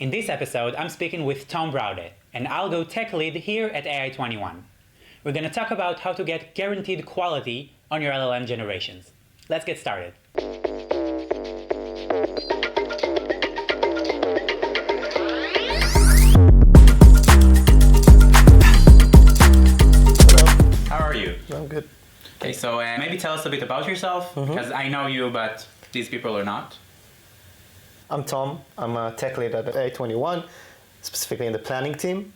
In this episode, I'm speaking with Tom Braude, an algo tech lead here at AI21. We're going to talk about how to get guaranteed quality on your LLM generations. Let's get started. How are you? I'm good. Okay, so maybe tell us a bit about yourself, because I know you, but these people are not. I'm Tom. I'm a tech lead at AI21, specifically in the planning team.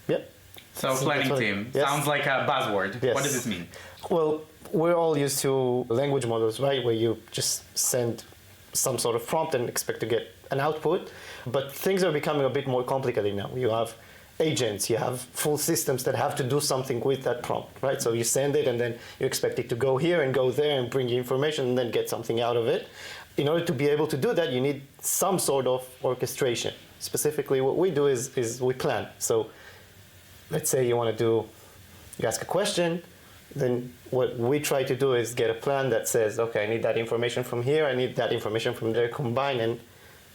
Yep. So planning team. Yes. Sounds like a buzzword. Yes. What does this mean? Well, we're all used to language models, right? Where you just send some sort of prompt and expect to get an output. But things are becoming a bit more complicated now. You have agents, you have full systems that have to do something with that prompt, right? So you send it and then you expect it to go here and go there and bring you information and then get something out of it. In order to be able to do that, you need some sort of orchestration. Specifically, what we do is we plan. So let's say you ask a question, then what we try to do is get a plan that says, okay, I need that information from here, I need that information from there, combine and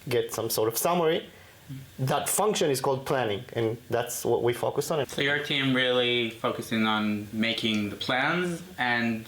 get some sort of summary. That function is called planning, and that's what we focus on. So your team really focusing on making the plans and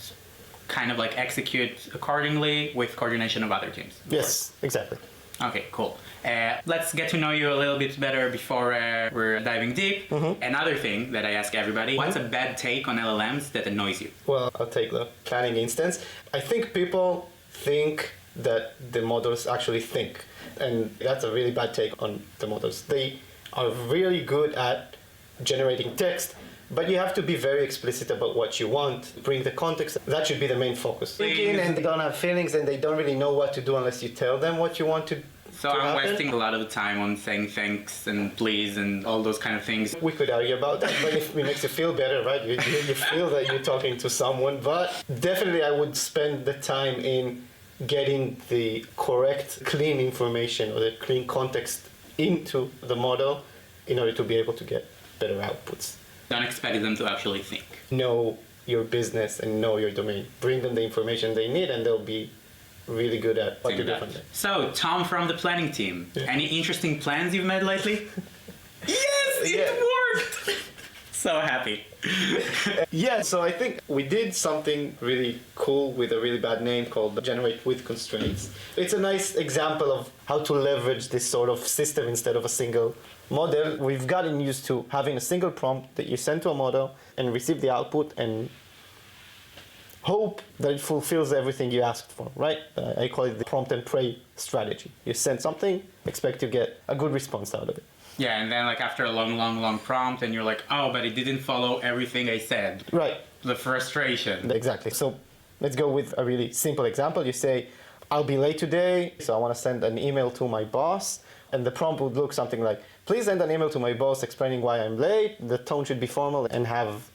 kind of like execute accordingly with coordination of other teams. Yes, exactly. Okay, cool. Let's get to know you a little bit better before we're diving deep. Another thing that I ask everybody, what's a bad take on LLMs that annoys you? Well, I'll take the planning instance. I think people think that the models actually think, and that's a really bad take on the models. They are really good at generating text, but you have to be very explicit about what you want, bring the context. That should be the main focus. Thinking and they don't have feelings and they don't really know what to do unless you tell them what you want to So I'm wasting a lot of the time on saying thanks and please and all those kind of things. We could argue about that, but if it makes you feel better, right? You feel that you're talking to someone, but definitely I would spend the time in getting the correct, clean information or the clean context into the model in order to be able to get better outputs. Don't expect them to actually think. Know your business and know your domain. Bring them the information they need and they'll be really good at what to do from there. So, Tom from the planning team, any interesting plans you've made lately? Yes, it worked! So happy. Yeah, so I think we did something really cool with a really bad name called Generate with Constraints. It's a nice example of how to leverage this sort of system instead of a single model. We've gotten used to having a single prompt that you send to a model and receive the output and hope that it fulfills everything you asked for, right? I call it the prompt and pray strategy. You send something, expect to get a good response out of it. Yeah, and then like after a long prompt and you're like, oh, but it didn't follow everything I said. Right. The frustration. Exactly. So let's go with a really simple example. You say, I'll be late today, so I want to send an email to my boss. And the prompt would look something like, please send an email to my boss explaining why I'm late. The tone should be formal and have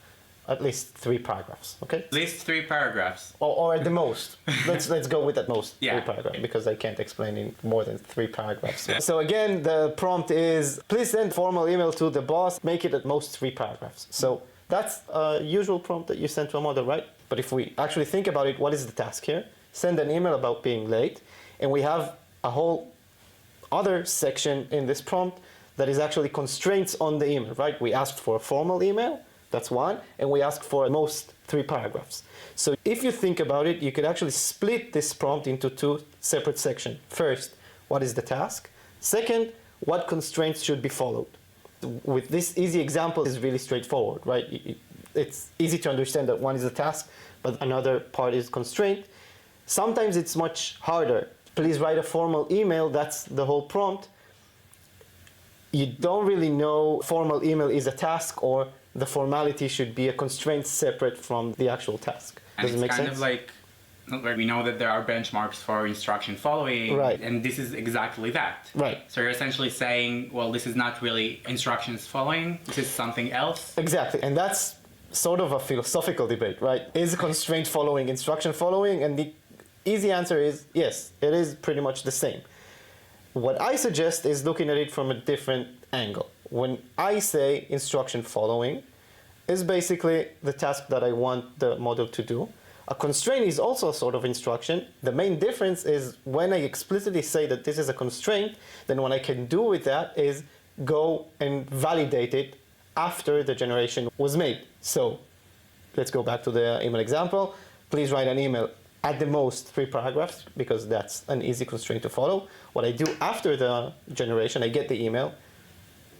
at least 3 paragraphs, okay? At least 3 paragraphs. Or at the most. Let's go with at most 3 Yeah. paragraphs, because I can't explain in more than 3 paragraphs. So again, the prompt is, please send formal email to the boss, make it at most 3 paragraphs. So that's a usual prompt that you send to a model, right? But if we actually think about it, what is the task here? Send an email about being late, and we have a whole other section in this prompt that is actually constraints on the email, right? We asked for a formal email, that's one, and we ask for at most 3 paragraphs. So if you think about it, you could actually split this prompt into 2 separate sections. First, what is the task? Second, what constraints should be followed? With this easy example, is really straightforward, right? It's easy to understand that one is a task, but another part is constraint. Sometimes it's much harder. Please write a formal email, that's the whole prompt. You don't really know formal email is a task or the formality should be a constraint separate from the actual task. And Does it make sense? It's kind of like, where we know that there are benchmarks for instruction following, right. And this is exactly that. Right. So you're essentially saying, well, this is not really instructions following, this is something else. Exactly, and that's sort of a philosophical debate, right? Is constraint following instruction following? And the easy answer is yes, it is pretty much the same. What I suggest is looking at it from a different angle. When I say instruction following, is basically the task that I want the model to do. A constraint is also a sort of instruction. The main difference is when I explicitly say that this is a constraint, then what I can do with that is go and validate it after the generation was made. So let's go back to the email example. Please write an email at the most 3 paragraphs, because that's an easy constraint to follow. What I do after the generation, I get the email,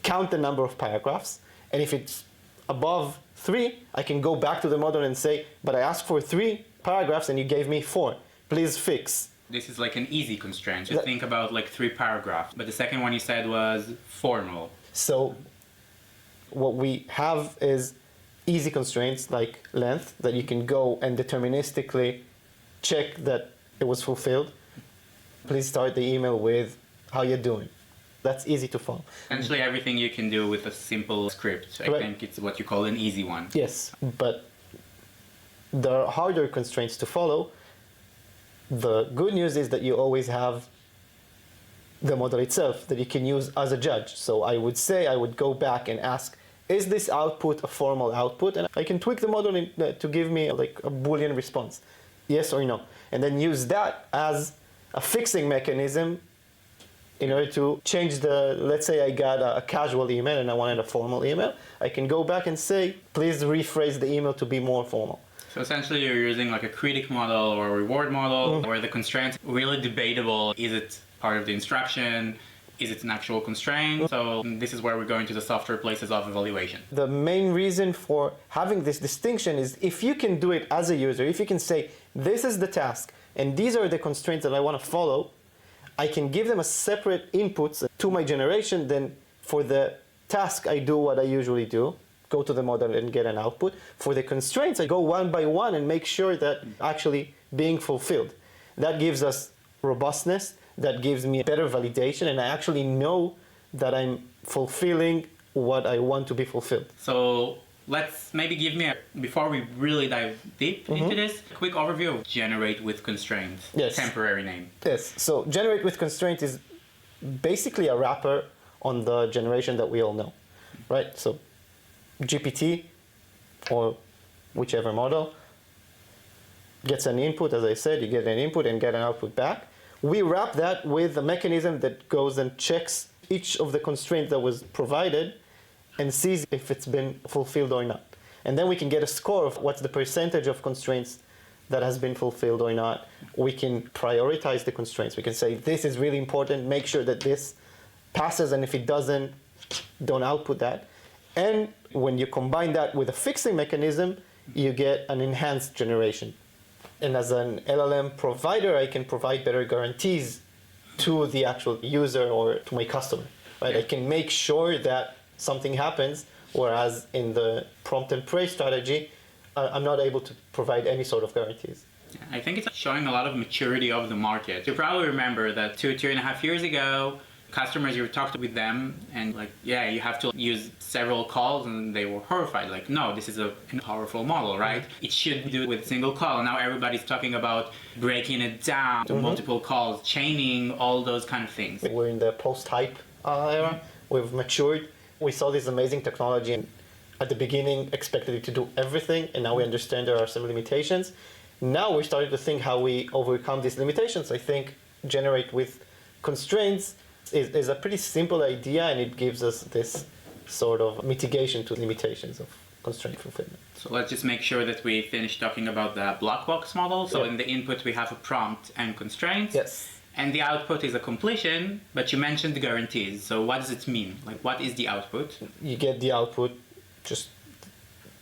count the number of paragraphs, and if it's above 3, I can go back to the model and say, but I asked for 3 paragraphs and you gave me 4. Please fix. This is like an easy constraint. Just think about like 3 paragraphs. But the second one you said was formal. So what we have is easy constraints like length that you can go and deterministically check that it was fulfilled. Please start the email with how you're doing. That's easy to follow. Essentially everything you can do with a simple script. I think it's what you call an easy one. Yes, but there are harder constraints to follow. The good news is that you always have the model itself that you can use as a judge. So I would say I would go back and ask, is this output a formal output? And I can tweak the model to give me like a Boolean response, yes or no. And then use that as a fixing mechanism in order to change the, let's say I got a casual email and I wanted a formal email. I can go back and say, please rephrase the email to be more formal. So essentially you're using like a critic model or a reward model where the constraint's really debatable. Is it part of the instruction? Is it an actual constraint? So this is where we're going to the softer places of evaluation. The main reason for having this distinction is if you can do it as a user, if you can say, this is the task and these are the constraints that I want to follow, I can give them a separate inputs to my generation. Then for the task, I do what I usually do, go to the model and get an output. For the constraints, I go one by one and make sure that actually being fulfilled. That gives us robustness, that gives me better validation, and I actually know that I'm fulfilling what I want to be fulfilled. So let's maybe give me, before we really dive deep into this, a quick overview of generate with constraints, temporary name. Yes, so generate with constraint is basically a wrapper on the generation that we all know, right? So GPT or whichever model gets an input, as I said, you get an input and get an output back. We wrap that with a mechanism that goes and checks each of the constraints that was provided and sees if it's been fulfilled or not. And then we can get a score of what's the percentage of constraints that has been fulfilled or not. We can prioritize the constraints. We can say, this is really important, make sure that this passes, and if it doesn't, don't output that. And when you combine that with a fixing mechanism, you get an enhanced generation. And as an LLM provider, I can provide better guarantees to the actual user or to my customer, right? I can make sure that something happens, whereas in the prompt and praise strategy, I'm not able to provide any sort of guarantees. I think it's showing a lot of maturity of the market. You probably remember that 2.5 years ago, customers, you talked with them and like, yeah, you have to use several calls, and they were horrified. Like, no, this is a powerful model, right? It should do it with a single call. Now everybody's talking about breaking it down to multiple calls, chaining, all those kind of things. We're in the post-hype era. We've matured. We saw this amazing technology and at the beginning expected it to do everything, and now we understand there are some limitations. Now we're starting to think how we overcome these limitations. I think generate with constraints is a pretty simple idea, and it gives us this sort of mitigation to limitations of constraint fulfillment. So let's just make sure that we finish talking about the black box model. So in the input we have a prompt and constraints. Yes. And the output is a completion, but you mentioned the guarantees. So what does it mean? Like, what is the output? You get the output, just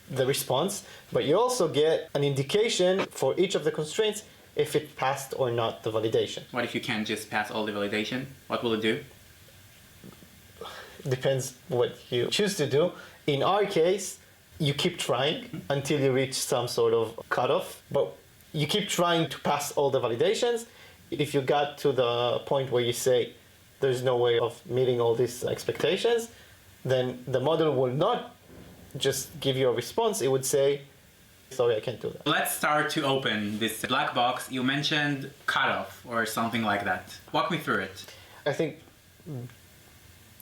the response, but you also get an indication for each of the constraints if it passed or not the validation. What if you can't just pass all the validation? What will it do? Depends what you choose to do. In our case, you keep trying until you reach some sort of cutoff, but you keep trying to pass all the validations. If you got to the point where you say there's no way of meeting all these expectations, then the model will not just give you a response. It would say, sorry, I can't do that. Let's start to open this black box. You mentioned cutoff or something like that. Walk me through it. I think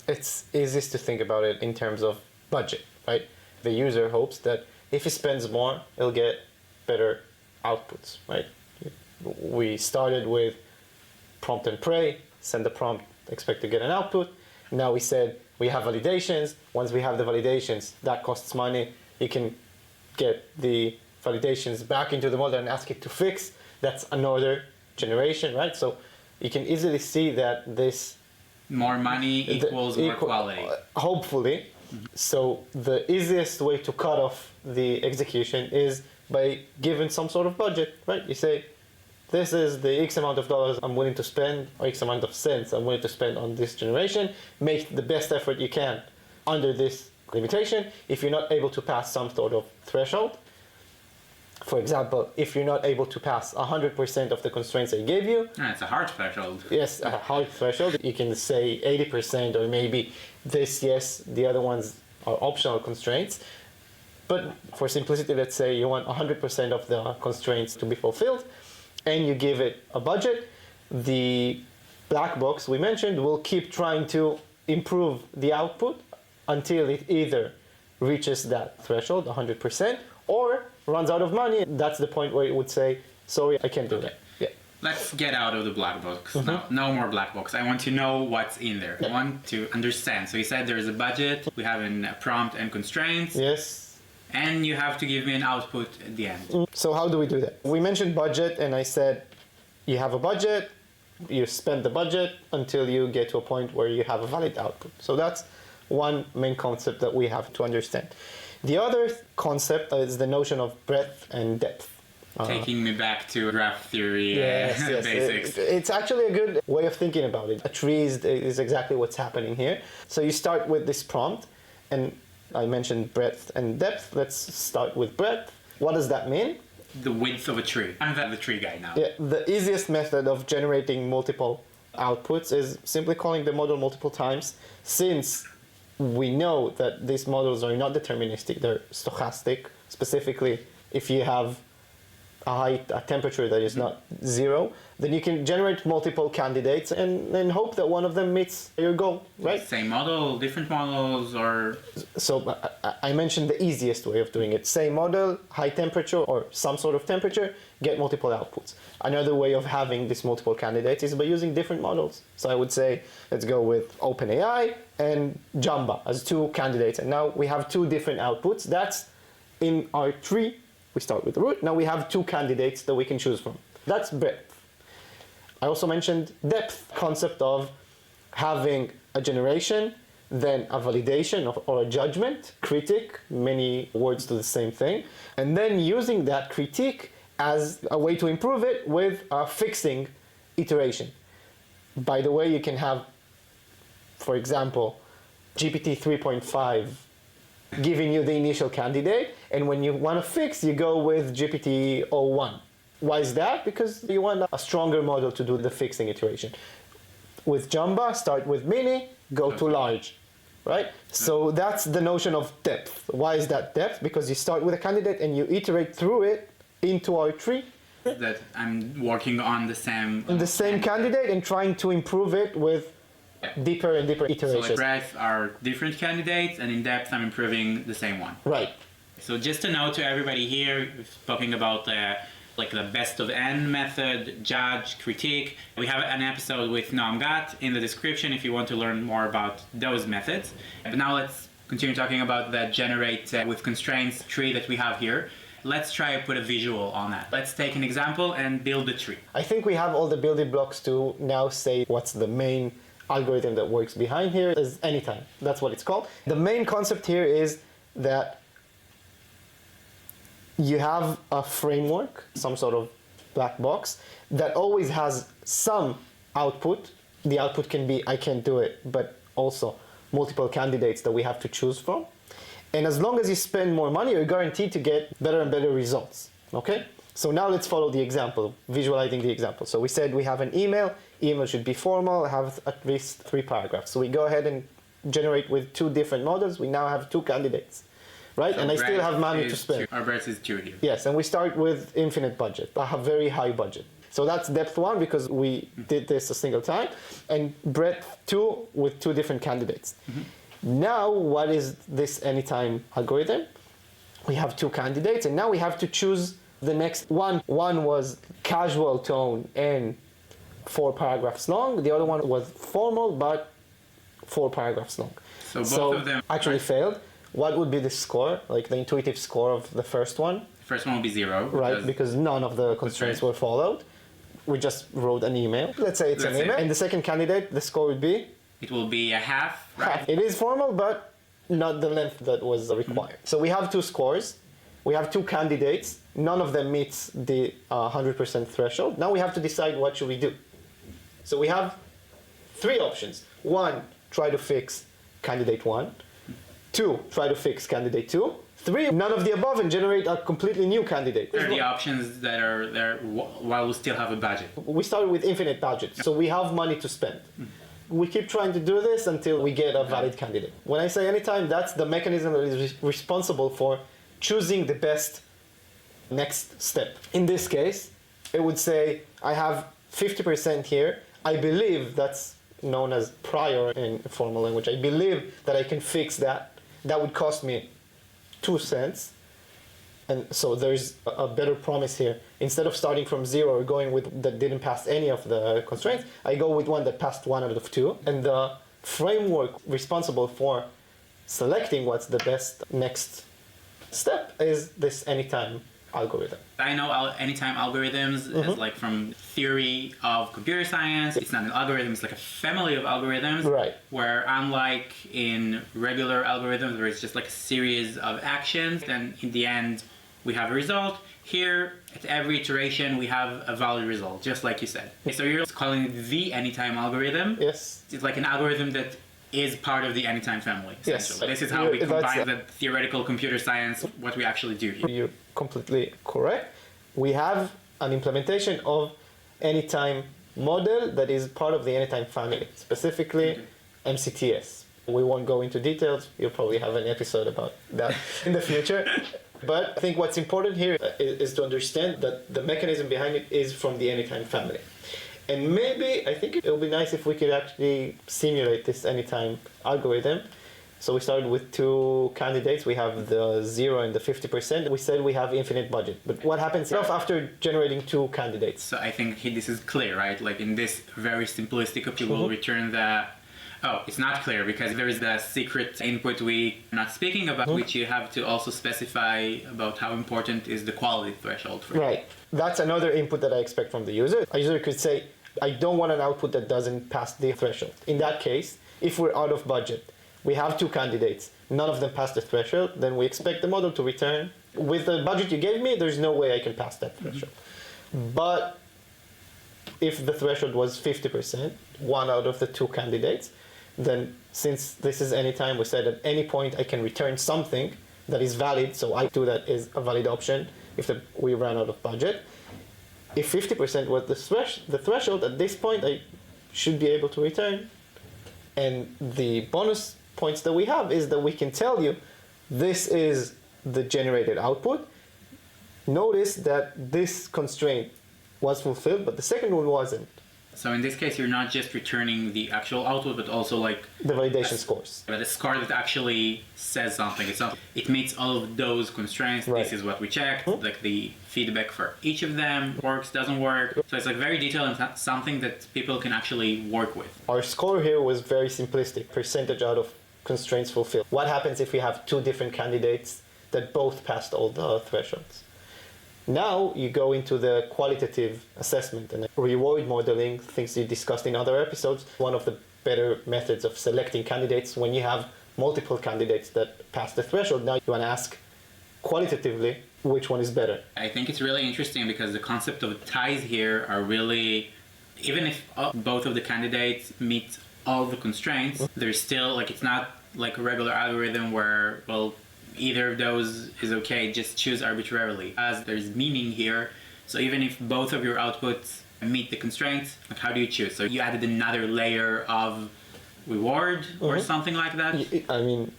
it's easiest to think about it in terms of budget, right? The user hopes that if he spends more, he'll get better outputs, right? We started with prompt and pray, send the prompt, expect to get an output. Now we said we have validations. Once we have the validations, that costs money. You can get the validations back into the model and ask it to fix. That's another generation, right? So you can easily see that this more money equals more quality. Hopefully. So the easiest way to cut off the execution is by giving some sort of budget, right? You say, this is the X amount of dollars I'm willing to spend, or X amount of cents I'm willing to spend on this generation. Make the best effort you can under this limitation. If you're not able to pass some sort of threshold, for example, if you're not able to pass 100% of the constraints I gave you. It's a hard threshold. Yes, a hard threshold. You can say 80% or maybe this, yes, the other ones are optional constraints. But for simplicity, let's say you want 100% of the constraints to be fulfilled and you give it a budget. The black box we mentioned will keep trying to improve the output until it either reaches that threshold, 100%, or runs out of money. That's the point where it would say, sorry, I can't do that. Yeah. Let's get out of the black box. No more black box. I want to know what's in there. I want to understand. So you said there's a budget, we have a prompt and constraints. Yes. And you have to give me an output at the end. So how do we do that? We mentioned budget, and I said you have a budget, you spend the budget until you get to a point where you have a valid output. So that's one main concept that we have to understand. The other concept is the notion of breadth and depth. Taking me back to graph theory yes. basics. It's actually a good way of thinking about it. A tree is exactly what's happening here. So you start with this prompt, and I mentioned breadth and depth. Let's start with breadth. What does that mean? The width of a tree. I'm the tree guy now. Yeah, the easiest method of generating multiple outputs is simply calling the model multiple times, since we know that these models are not deterministic, they're stochastic. Specifically, if you have a temperature that is not zero, then you can generate multiple candidates and hope that one of them meets your goal, right? Same model, different models, or... So I mentioned the easiest way of doing it. Same model, high temperature, or some sort of temperature, get multiple outputs. Another way of having these multiple candidates is by using different models. So I would say, let's go with OpenAI and Jamba as two candidates. And now we have two different outputs. That's in our tree. We start with the root. Now we have two candidates that we can choose from. That's breadth. I also mentioned depth, concept of having a generation, then a validation or a judgment, critique, many words to the same thing, and then using that critique as a way to improve it with a fixing iteration. By the way, you can have, for example, GPT 3.5 giving you the initial candidate, and when you want to fix, you go with GPT-01. Why is that? Because you want a stronger model to do the fixing iteration. With Jamba, start with mini, go to large, right? So that's the notion of depth. Why is that depth? Because you start with a candidate and you iterate through it into our tree. That I'm working on the same candidate and trying to improve it with deeper and deeper iterations. So like breadth are different candidates, and in depth I'm improving the same one. Right. So just a note to everybody here, talking about like the best of n method, judge, critique. We have an episode with Noam Gat in the description if you want to learn more about those methods. But now let's continue talking about the generate with constraints tree that we have here. Let's try to put a visual on that. Let's take an example and build the tree. I think we have all the building blocks to now say what's the main algorithm that works behind here is anytime. That's what it's called. The main concept here is that you have a framework, some sort of black box, that always has some output. The output can be, I can't do it, but also multiple candidates that we have to choose from. And as long as you spend more money, you're guaranteed to get better and better results, okay? So now let's follow the example, visualizing the example. So we said we have an email should be formal, have at least 3 paragraphs. So we go ahead and generate with 2 different models. We now have 2 candidates, right? So and I still have money to spend. Our breadth is 2 here. Yes, and we start with infinite budget. I have very high budget. So that's depth 1 because we did this a single time, and breadth 2 with 2 different candidates. Now, what is this anytime algorithm? We have 2 candidates, and now we have to choose The next one was casual tone and 4 paragraphs long. The other one was formal but 4 paragraphs long. So both of them actually failed. What would be the score, like the intuitive score of the first one? The first one will be 0. Right, because none of the constraints were followed. We just wrote an email. Let's say it's an email. And the second candidate, the score would be? It will be a half, right? Half. It is formal, but not the length that was required. So we have 2 scores. We have 2 candidates. None of them meets the 100% threshold. Now we have to decide what should we do. So we have 3 options. 1, try to fix candidate 1. 2, try to fix candidate 2. 3, none of the above and generate a completely new candidate. What are the options that are there while we still have a budget? We started with infinite budget, so we have money to spend. We keep trying to do this until we get a valid candidate. When I say anytime, that's the mechanism that is responsible for choosing the best next step. In this case, it would say, I have 50% here. I believe that's known as prior in formal language. I believe that I can fix that. That would cost me 2 cents. And so there's a better promise here. Instead of starting from 0 or going with that didn't pass any of the constraints, I go with one that passed 1 out of 2. And the framework responsible for selecting what's the best next step is this anytime algorithm. I know anytime algorithms is like from theory of computer science. It's not an algorithm, it's like a family of algorithms. Right. Where unlike in regular algorithms where it's just like a series of actions, and in the end we have a result. Here, at every iteration, we have a valid result, just like you said. So you're calling it the anytime algorithm. Yes. It's like an algorithm that is part of the anytime family. Yes. This is how we combine the theoretical computer science, what we actually do here. You're completely correct. We have an implementation of anytime model that is part of the anytime family, specifically MCTS. We won't go into details. You'll probably have an episode about that in the future. But I think what's important here is to understand that the mechanism behind it is from the anytime family. And maybe, I think it would be nice if we could actually simulate this anytime algorithm. So we started with 2 candidates. We have the 0 and the 50%. We said we have infinite budget. But what happens after generating 2 candidates? So I think this is clear, right? Like in this very simplistic approach, we will return the... Oh, it's not clear because there is the secret input we're not speaking about, which you have to also specify about how important is the quality threshold for you. Right. That's another input that I expect from the user. A user could say, I don't want an output that doesn't pass the threshold. In that case, if we're out of budget, we have 2 candidates, none of them pass the threshold, then we expect the model to return, with the budget you gave me, there's no way I can pass that threshold. But if the threshold was 50%, 1 out of the 2 candidates, then since this is anytime, we said at any point I can return something that is valid, so I do that is a valid option if we ran out of budget. If 50% was the threshold, at this point I should be able to return. And the bonus points that we have is that we can tell you this is the generated output. Notice that this constraint was fulfilled, but the second one wasn't. So in this case, you're not just returning the actual output, but also like the validation scores. But a score that actually says something. It meets all of those constraints. Right. This is what we checked. Like the feedback for each of them works, doesn't work. So it's like very detailed and something that people can actually work with. Our score here was very simplistic, percentage out of constraints fulfilled. What happens if we have 2 different candidates that both passed all the thresholds? Now you go into the qualitative assessment and reward modeling, things you discussed in other episodes. One of the better methods of selecting candidates when you have multiple candidates that pass the threshold. Now you want to ask qualitatively which one is better. I think it's really interesting because the concept of ties here are really, even if both of the candidates meet all the constraints, there's still like, it's not like a regular algorithm where, well, either of those is okay, just choose arbitrarily. As there's meaning here, so even if both of your outputs meet the constraints, like how do you choose? So you added another layer of reward or something like that? I mean...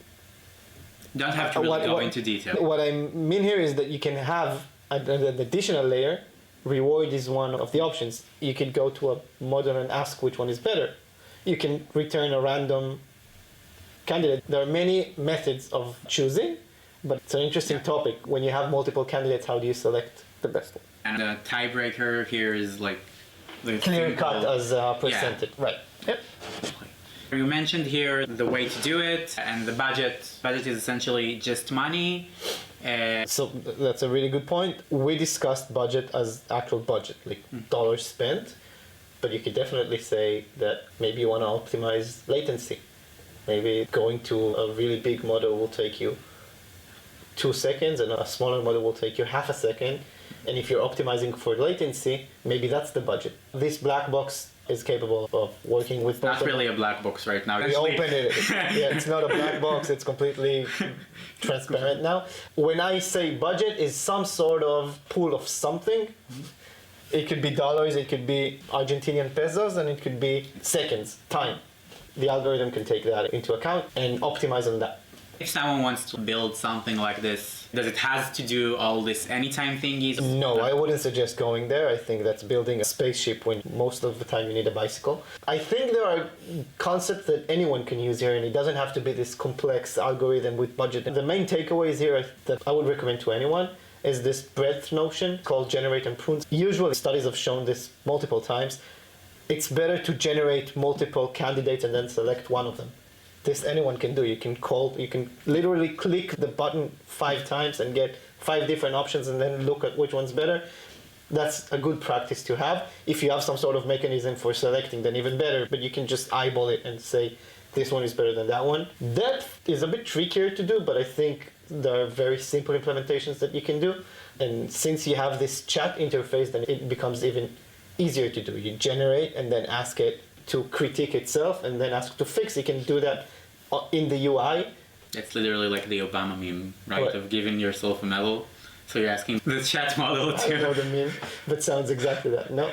Don't have to really go into detail. What I mean here is that you can have an additional layer. Reward is one of the options. You could go to a model and ask which one is better. You can return a random candidate. There are many methods of choosing, but it's an interesting topic. When you have multiple candidates, how do you select the best one. And the tiebreaker here is like the Clear cut simple- as percentage. Right. Yep. You mentioned here the way to do it and the budget. Budget is essentially just money. So that's a really good point. We discussed budget as actual budget, like dollars spent, but you could definitely say that maybe you want to optimize latency. Maybe going to a really big model will take you 2 seconds and a smaller model will take you half a second. And if you're optimizing for latency, maybe that's the budget. This black box is capable of working with both Not of really them. a black box right now. We Actually- open it. Yeah, it's not a black box. It's completely transparent now. When I say budget is some sort of pool of something, it could be dollars, it could be Argentinian pesos, and it could be seconds, time. The algorithm can take that into account and optimize on that. If someone wants to build something like this, does it have to do all this anytime thingies? No, I wouldn't suggest going there. I think that's building a spaceship when most of the time you need a bicycle. I think there are concepts that anyone can use here, and it doesn't have to be this complex algorithm with budget. The main takeaways here that I would recommend to anyone is this breadth notion called generate and prune. Usually studies have shown this multiple times. It's better to generate multiple candidates and then select one of them. This anyone can do. You can literally click the button 5 times and get 5 different options and then look at which one's better. That's a good practice to have. If you have some sort of mechanism for selecting, then even better, but you can just eyeball it and say, this one is better than that one. Depth is a bit trickier to do, but I think there are very simple implementations that you can do. And since you have this chat interface, then it becomes even easier to do. You generate and then ask it to critique itself and then ask to fix. You can do that in the UI. It's literally like the Obama meme, right? What? Of giving yourself a medal. So you're asking the chat model I know to... the meme, but sounds exactly that. No,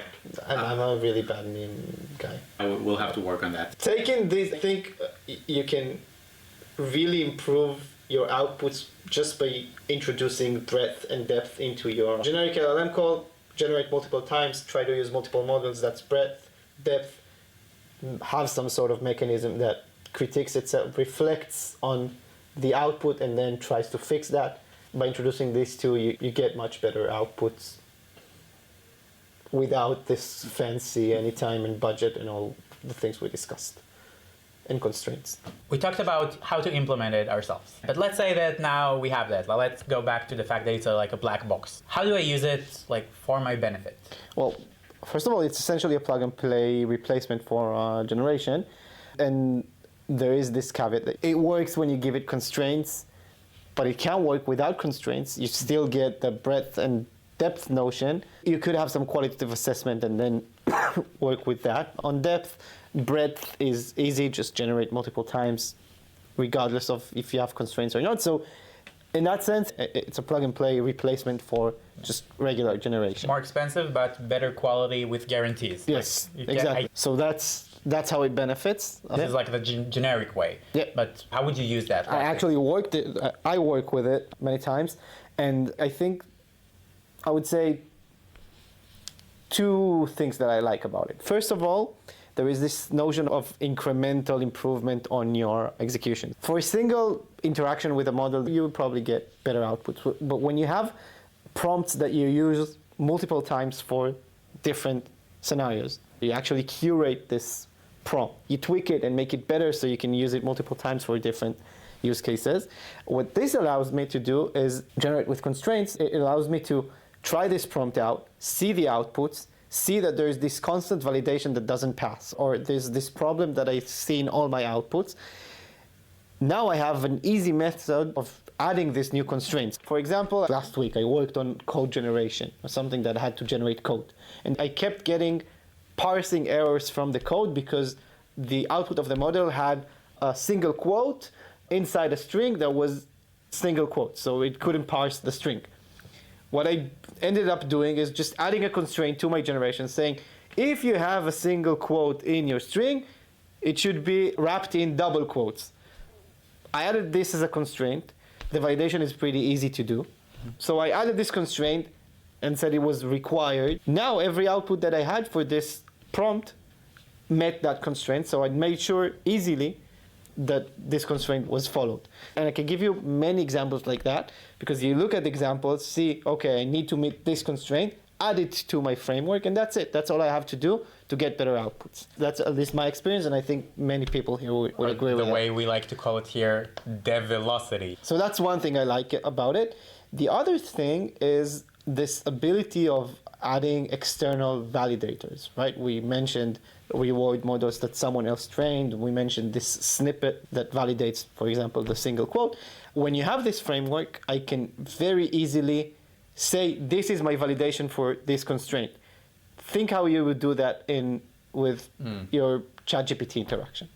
I'm a really bad meme guy. We'll have to work on that. Taking this, I think you can really improve your outputs just by introducing breadth and depth into your generic LLM call. Generate multiple times, try to use multiple models. That's breadth, depth. Have some sort of mechanism that critiques itself, reflects on the output, and then tries to fix that. By introducing these two, you get much better outputs without this fancy anytime and budget and all the things we discussed and constraints. We talked about how to implement it ourselves. But let's say that now we have that. Well, let's go back to the fact that it's like a black box. How do I use it like for my benefit? Well, first of all, it's essentially a plug and play replacement for generation. And there is this caveat that it works when you give it constraints, but it can work without constraints. You still get the breadth and depth notion. You could have some qualitative assessment and then work with that. On depth, breadth is easy, just generate multiple times, regardless of if you have constraints or not. So in that sense, it's a plug and play replacement for just regular generation. More expensive, but better quality with guarantees. Yes, Like, exactly. So that's how it benefits. This is like the generic way. Yeah. But how would you use that? I actually I work with it many times, and I think I would say 2 things that I like about it. First of all, there is this notion of incremental improvement on your execution. For a single interaction with a model, you would probably get better outputs. But when you have prompts that you use multiple times for different scenarios, you actually curate this prompt. You tweak it and make it better so you can use it multiple times for different use cases. What this allows me to do is generate with constraints. It allows me to try this prompt out, see the outputs, see that there's this constant validation that doesn't pass, or there's this problem that I see in all my outputs. Now I have an easy method of adding these new constraints. For example, last week I worked on code generation, or something that I had to generate code. And I kept getting parsing errors from the code because the output of the model had a single quote inside a string that was single quote, so it couldn't parse the string. What I ended up doing is just adding a constraint to my generation saying, if you have a single quote in your string, it should be wrapped in double quotes. I added this as a constraint. The validation is pretty easy to do. So I added this constraint and said it was required. Now every output that I had for this prompt met that constraint. So I made sure easily that this constraint was followed. And I can give you many examples like that, because you look at the examples, see, okay, I need to meet this constraint, add it to my framework, and that's it. That's all I have to do to get better outputs. That's at least my experience, and I think many people here would agree with that. The way we like to call it here, dev velocity. So that's one thing I like about it. The other thing is this ability of adding external validators, right? We mentioned reward models that someone else trained. We mentioned this snippet that validates, for example, the single quote. When you have this framework, I can very easily say, this is my validation for this constraint. Think how you would do that with your ChatGPT interaction.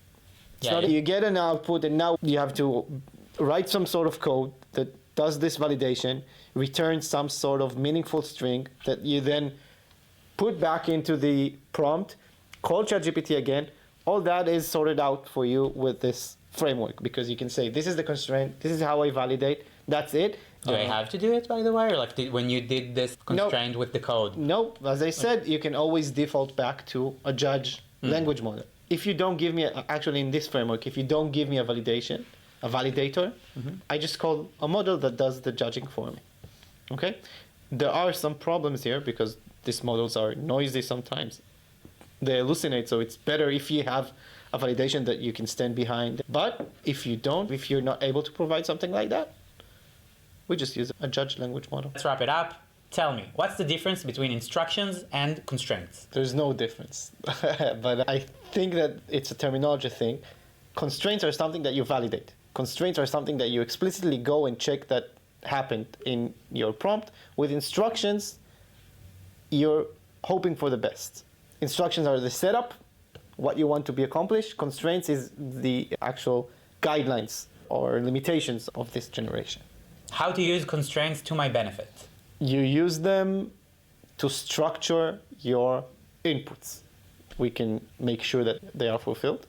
So you get an output, and now you have to write some sort of code that does this validation, returns some sort of meaningful string that you then put back into the prompt, call ChatGPT again. All that is sorted out for you with this framework, because you can say, this is the constraint, this is how I validate, that's it. Do I have to do it, by the way? Or like when you did this constraint with the code? No, as I said, you can always default back to a judge language model. If you don't give me, actually in this framework, if you don't give me a validator, I just call a model that does the judging for me. Okay? There are some problems here because these models are noisy sometimes. They hallucinate, so it's better if you have a validation that you can stand behind. But if you don't, if you're not able to provide something like that, we just use a judge language model. Let's wrap it up. Tell me, what's the difference between instructions and constraints? There's no difference. But I think that it's a terminology thing. Constraints are something that you validate. Constraints are something that you explicitly go and check that happened in your prompt. With instructions, you're hoping for the best. Instructions are the setup, what you want to be accomplished. Constraints is the actual guidelines or limitations of this generation. How to use constraints to my benefit? You use them to structure your inputs. We can make sure that they are fulfilled.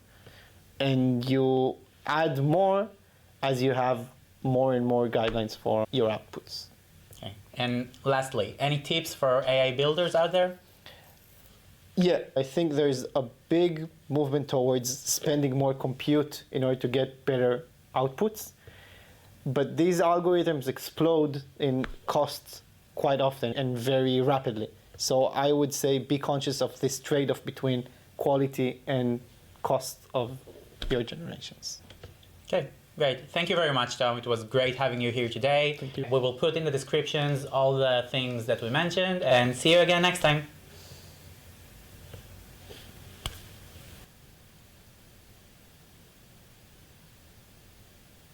And you add more as you have more and more guidelines for your outputs. Okay. And lastly, any tips for AI builders out there? Yeah, I think there's a big movement towards spending more compute in order to get better outputs. But these algorithms explode in costs quite often and very rapidly. So I would say be conscious of this trade-off between quality and cost of your generations. Okay, great. Thank you very much, Tom. It was great having you here today. Thank you. We will put in the descriptions all the things that we mentioned, and see you again next time.